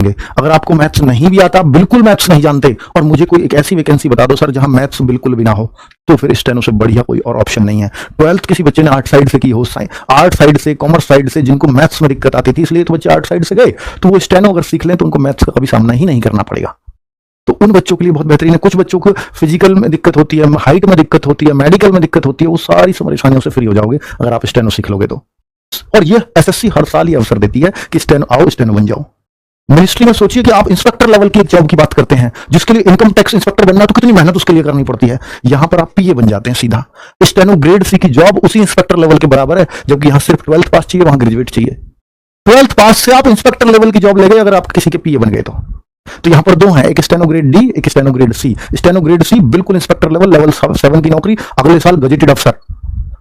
अगर आपको मैथ्स नहीं भी आता, बिल्कुल मैथ्स नहीं जानते, और मुझे कोई एक ऐसी वैकेंसी बता दो सर जहां मैथ्स बिल्कुल भी ना हो, तो फिर स्टेनो से बढ़िया कोई और ऑप्शन नहीं है। 12th किसी बच्चे ने आर्ट साइड से की हो, आर्ट साइड से, कॉमर्स साइड से, जिनको मैथ्स में दिक्कत आती थी इसलिए तो बच्चे आर्ट साइड से गए, तो वो स्टेनो अगर सीख लें तो उनको मैथ्स का कभी सामना ही नहीं करना पड़ेगा। तो उन बच्चों के लिए बहुत बेहतरीन है। कुछ बच्चों को फिजिकल में दिक्कत होती है, हाइट में दिक्कत होती है, मेडिकल में दिक्कत होती है, वो सारी परेशानियों से फ्री हो जाओगे अगर आप स्टेनो सीख लोगे तो। और ये एसएससी हर साल ये अवसर देती है कि स्टेनो आओ, स्टेनो बन जाओ। मिनिस्ट्री में सोचिए कि आप इंस्पेक्टर लेवल की एक जॉब की बात करते हैं, जिसके लिए इनकम टैक्स इंस्पेक्टर बनना, तो कितनी मेहनत उसके लिए करनी पड़ती है। यहां पर आप पीए बन जाते हैं सीधा। स्टेनो ग्रेड सी की जॉब उसी इंस्पेक्टर लेवल के बराबर है, जबकि यहां सिर्फ 12th पास चाहिए, वहां ग्रेजुएट चाहिए। 12th पास से आप इंस्पेक्टर लेवल की जॉब ले गए अगर आप किसी के पीए बन गए तो यहां पर दो हैं, एक स्टेनो ग्रेड डी, एक steno grade C. Steno grade C बिल्कुल इंस्पेक्टर लेवल 7 की नौकरी, अगले साल गजेटेड अफसर,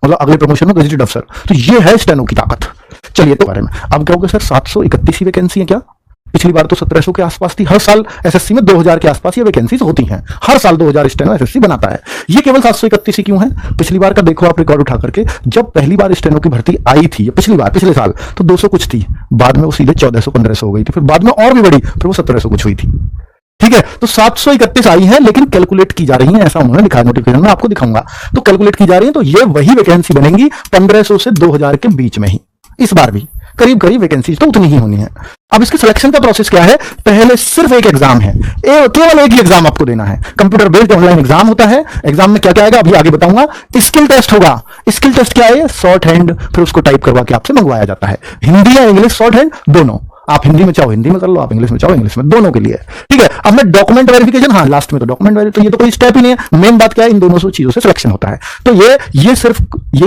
मतलब अगले प्रमोशन में गजेटेड अफसर। तो ये है स्टेनो की ताकत। चलिए तो बारे में अब क्या होगा सर, 731 वैकेंसी है क्या? पिछली बार तो 1700 के आसपास थी। हर साल एसएससी में 2000 के आसपास ये वैकेंसीज होती हैं। हर साल 2000 स्टेनो एसएससी बनाता है। ये केवल 731 ही क्यों है? पिछली बार का देखो आप रिकॉर्ड उठा करके, जब पहली बार स्टेनो की भर्ती आई थी पिछले साल, तो 200 कुछ थी, बाद में वो सीधे 1400-1500 हो गई थी, फिर बाद में और भी बढ़ी, फिर वो 1700 कुछ हुई थी। ठीक है, तो 731 आई है, लेकिन कैलकुलेट की जा रही है, ऐसा उन्होंने लिखा है नोटिफिकेशन में, आपको दिखाऊंगा। तो कैलकुलेट की जा रही है, तो ये वही वैकेंसी बनेंगी 1500 से 2000 के बीच में ही। इस बार भी करीब करीब वैकेंसी तो उतनी ही होनी है। अब इसके सिलेक्शन का प्रोसेस क्या है? पहले सिर्फ एक एग्जाम है, केवल एक ही एग्जाम आपको देना है। कंप्यूटर बेस्ड ऑनलाइन एग्जाम होता है। एग्जाम में क्या क्या आएगा अभी आगे बताऊंगा। स्किल टेस्ट होगा। स्किल टेस्ट क्या है? शॉर्ट हैंड, फिर उसको टाइप करवा के आपसे मंगवाया जाता है। हिंदी या इंग्लिश शॉर्ट हैंड दोनों, आप हिंदी में चाहो हिंदी में कर लो, आप इंग्लिश में चाहो इंग्लिश में, दोनों के लिए। ठीक है, अब मैं डॉक्यूमेंट वेरिफिकेशन, हाँ लास्ट में तो डॉक्यूमेंट वेरिफिकेशन, ये तो कोई स्टेप ही नहीं है। मेन बात क्या है, इन दोनों चीजों से सिलेक्शन होता है। तो ये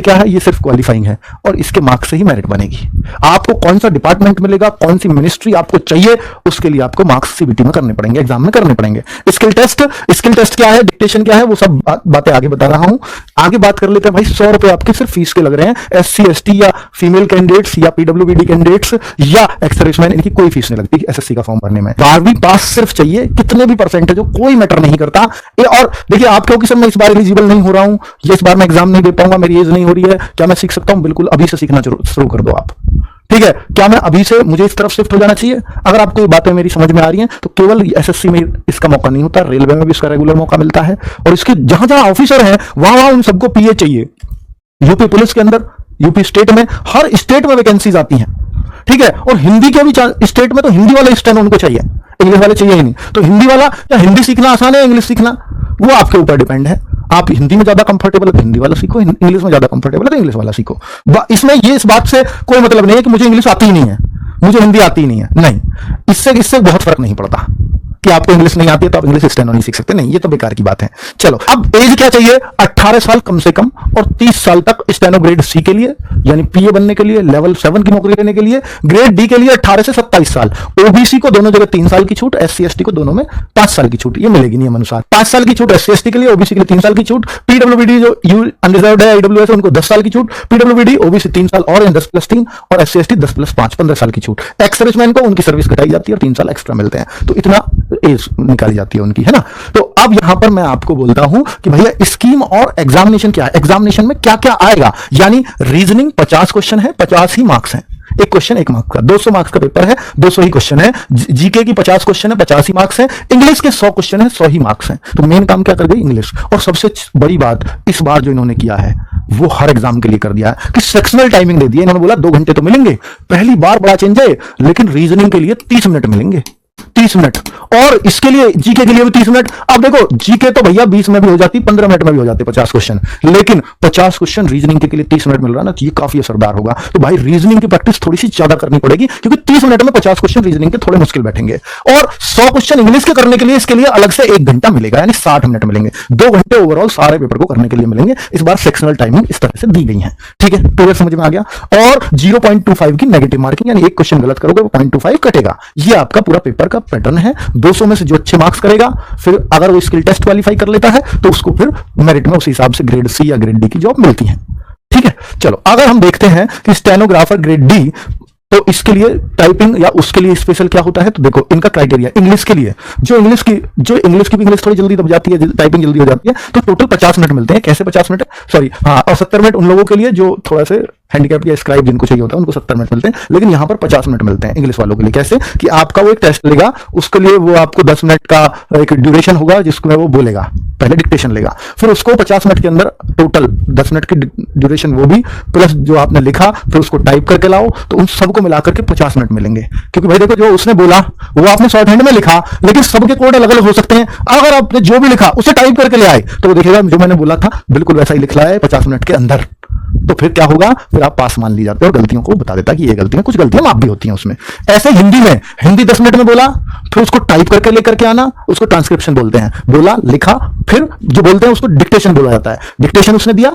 क्या है? ये सिर्फ क्वालिफाइंग है, और इसके मार्क्स से ही मेरिट बनेगी। आपको कौन सा डिपार्टमेंट मिलेगा, कौन सी मिनिस्ट्री आपको चाहिए, उसके लिए आपको मार्क्स सीबीटी में करने पड़ेंगे, एग्जाम में करने पड़ेंगे। स्किल टेस्ट क्या है, डिक्टेशन क्या है, वो सब बातें आगे बता रहा हूं। आगे बात कर लेते हैं भाई। 100 रुपए आपके सिर्फ फीस के लग रहे हैं। SC ST या फीमेल कैंडिडेट्स या PWBD कैंडिडेट्स या एक्स सर्विसमैन, इनकी कोई फीस नहीं लगती एसएससी का फॉर्म भरने में। 12वीं पास सिर्फ चाहिए, कितने भी परसेंटेज हो, कोई मैटर नहीं करता। और देखिए, आप कहोगे सर मैं इस बार एलिजिबल नहीं हो रहा हूं, या इस बार मैं एग्जाम नहीं दे पाऊंगा, मेरी एज नहीं हो रही है, क्या मैं सीख सकता हूं? बिल्कुल, अभी से सीखना शुरू कर दो आप। ठीक है, क्या मैं अभी से, मुझे इस तरफ शिफ्ट हो जाना चाहिए? अगर आपको ये बातें मेरी समझ में आ रही हैं, तो केवल एसएससी में इसका मौका नहीं होता, रेलवे में भी इसका रेगुलर मौका मिलता है। और इसके जहां जहां ऑफिसर हैं वहां उन सबको पीए चाहिए। यूपी पुलिस के अंदर, यूपी स्टेट में, हर स्टेट में वैकेंसीज आती हैं। ठीक है, और हिंदी के भी स्टेट में तो हिंदी वाले स्टेनो उनको चाहिए, इंग्लिश वाले चाहिए ही नहीं। तो हिंदी वाला, या हिंदी सीखना आसान है, इंग्लिश सीखना वो आपके ऊपर डिपेंड है। आप हिंदी में ज्यादा कंफर्टेबल है तो हिंदी वाला सीखो, इंग्लिश में ज्यादा कंफर्टेबल है तो इंग्लिश वाला सीखो। इसमें ये इस बात से कोई मतलब नहीं है कि मुझे इंग्लिश आती ही नहीं है, मुझे हिंदी आती ही नहीं है, नहीं। इससे बहुत फर्क नहीं पड़ता कि आपको इंग्लिश नहीं आती है तो आप इंग्लिश स्टेनो नहीं सीख सकते, नहीं, ये तो बेकार की बात है। चलो, अब एज क्या चाहिए? 18 साल कम से कम, और 30 साल तक स्टेनो ग्रेड सी के लिए, यानी पीए बनने के लिए, लेवल 7 की नौकरी लेने के लिए। ग्रेड डी के लिए 18 से 27 साल। ओबीसी को दोनों जगह 3 साल की छूट, SC ST को दोनों में 5 साल की छूट, ये मिलेगी नियम अनुसार। 5 साल की छूट SC ST के लिए, ओबीसी के लिए 3 साल की छूट। PWBD जो अनरिजर्व्ड है, IWS है, उनको 10 साल की छूट। PWBD ओबीसी 3 साल और 10+3, और SC ST 10+5 15 साल की छूट। एक्स सर्विसमैन को उनकी सर्विस घटाई जाती है और 3 साल एक्स्ट्रा मिलते हैं, तो इतना एज निकाली जाती है उनकी, है ना। तो अब यहां पर मैं आपको बोलता हूं कि भैया स्कीम और एग्जामिनेशन क्या है, एग्जामिनेशन में क्या क्या आएगा। यानी रीजनिंग 50 क्वेश्चन है, 50 ही मार्क्स हैं। एक क्वेश्चन 1 मार्क्स का, 200 मार्क्स का पेपर है, 200 ही क्वेश्चन है। जीके की 50 क्वेश्चन है, 50 ही मार्क्स है। इंग्लिश के 100 क्वेश्चन है, 100 ही मार्क्स हैं। तो मेन काम क्या कर गई? इंग्लिश। और सबसे बड़ी बात इस बार जो इन्होंने किया है वो हर एग्जाम के लिए कर दिया है कि सेक्शनल टाइमिंग दे दी है। इन्होंने बोला 2 घंटे तो मिलेंगे, पहली बार बड़ा चेंज है, लेकिन रीजनिंग के लिए 30 मिनट मिलेंगे, 30 मिनट, और इसके लिए जीके के लिए भी 30 मिनट। अब देखो, जीके तो भैया 20 में भी हो जाती, 15 मिनट में भी हो जाते 50 क्वेश्चन, लेकिन 50 क्वेश्चन रीजनिंग के लिए 30 मिनट मिल रहा ना, तो ये काफी असरदार होगा। तो भाई रीजनिंग की प्रैक्टिस थोड़ी सी ज्यादा करनी पड़ेगी, क्योंकि 30 मिनट में 50 क्वेश्चन रीजनिंग के थोड़े मुश्किल बैठेंगे। और 100 क्वेश्चन इंग्लिश के करने के लिए इसके लिए अलग से 1 घंटा मिलेगा, यानी 60 मिनट मिलेंगे। 2 घंटे ओवरऑल सारे पेपर को करने के लिए मिलेंगे। इस बार सेक्शनल टाइमिंग इस तरह से दी गई है। ठीक है, क्लियर समझ में आ गया। और 0.25 की नेगेटिव मार्किंग, यानी एक क्वेश्चन गलत करोगे 0.25 कटेगा। ये आपका पूरा पेपर का पैटर्न है। 200 में से जो अच्छे मार्क्स करेगा, फिर अगर वो स्किल टेस्ट क्वालिफाई कर लेता है तो उसको फिर मेरिट में उस हिसाब से ग्रेड सी या ग्रेड डी की जॉब मिलती है। ठीक है, चलो अगर हम देखते हैं कि स्टेनोग्राफर ग्रेड डी, तो इसके लिए टाइपिंग या उसके लिए स्पेशल क्या होता है, तो देखो इनका क्राइटेरिया। इंग्लिश के लिए जो इंग्लिश की भी इंग्लिश थोड़ी जल्दी दब जाती है, टाइपिंग जल्दी हो जाती है, तो टोटल 50 मिनट मिलते हैं। कैसे 50 मिनट? सॉरी, हाँ, और 70 मिनट उन लोगों के लिए जो थोड़ा से हैंडीकैप या स्क्राइब जिनको चाहिए होता है उनको 70 मिनट मिलते हैं, लेकिन यहाँ पर 50 मिनट मिलते हैं इंग्लिश वालों के लिए। कैसे कि आपका वो एक टेस्ट लेगा, उसके लिए वो आपको 10 मिनट का एक ड्यूरेशन होगा जिसमें वो बोलेगा, पहले डिक्टेशन लेगा, फिर उसको 50 मिनट के अंदर टोटल 10 मिनट की ड्यूरेशन वो भी प्लस जो आपने लिखा फिर उसको टाइप करके लाओ, तो उन सबको मिलाकर के 50 मिनट मिलेंगे। क्योंकि भाई देखो, जो उसने बोला वो आपने शॉर्ट हैंड में लिखा, लेकिन सबके कोड अलग अलग हो सकते हैं। अगर आपने जो भी लिखा उसे टाइप करके ले आए तो वो देखिएगा जो मैंने बोला था बिल्कुल वैसा ही लिख रहा है 50 मिनट के अंदर। तो फिर क्या होगा, फिर आप पास मान ली जाते हैं और गलतियों को बता देता कि ये गलतियां, कुछ गलतियां माफ भी होती हैं उसमें। ऐसे हिंदी में, हिंदी 10 मिनट में बोला, फिर उसको टाइप करके लेकर के आना, उसको ट्रांसक्रिप्शन बोलते हैं। बोला, लिखा, फिर जो बोलते हैं उसको डिक्टेशन बोला जाता है। डिक्टेशन उसने दिया,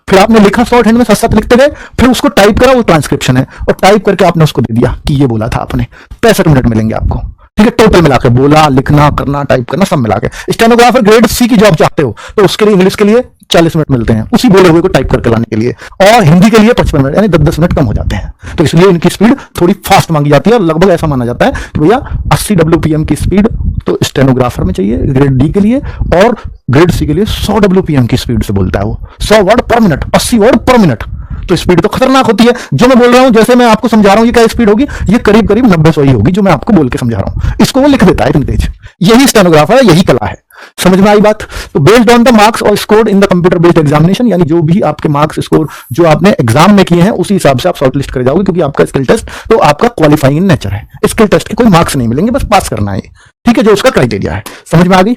फिर आपने लिखा शॉर्ट हैंड में, साथ साथ लिखते गए, फिर उसको टाइप करा, वो ट्रांसक्रिप्शन है, और टाइप करके आपने उसको दे दिया कि ये बोला था आपने। 65 मिनट मिलेंगे आपको, ठीक है, टोटल मिलाकर, बोला, लिखना, करना, टाइप करना, सब मिला के। स्टेनोग्राफर ग्रेड सी की जॉब चाहते हो तो उसके लिए इंग्लिश के लिए 40 मिनट मिलते हैं उसी बोले हुए को टाइप करके लाने के लिए, और हिंदी के लिए 55 मिनट, यानी 10-10 मिनट कम हो जाते हैं। तो इसलिए इनकी स्पीड थोड़ी फास्ट मांगी जाती है, और लगभग ऐसा माना जाता है कि भैया 80 WPM की स्पीड तो स्टेनोग्राफर में चाहिए ग्रेड डी के लिए, और ग्रेड सी के लिए 100 WPM की स्पीड से बोलता है वो, 100 वर्ड पर मिनट, 80 वर्ड पर मिनट। तो स्पीड तो खतरनाक होती है। जो मैं बोल रहा हूं, जैसे मैं आपको समझा रहा हूं, ये क्या स्पीड होगी, ये करीब करीब 90-100 ही होगी जो मैं आपको बोल के समझा रहा हूं। इसको वो लिख देता है इतनी तेज। यही स्टेनोग्राफर है, यही कला है। समझ में आई बात? तो बेस्ड ऑन द मार्क्स और score in the computer based examination, यानी जो भी आपके मार्क्स स्कोर जो आपने एग्जाम में किए हैं उसी हिसाब से आप शॉर्ट लिस्ट कर जाओगे, क्योंकि आपका स्किल टेस्ट तो आपका क्वालिफाइंग इन नेचर है। स्किल टेस्ट के कोई मार्क्स नहीं मिलेंगे, बस पास करना है, ठीक है, जो उसका क्राइटेरिया है। समझ में आ गई?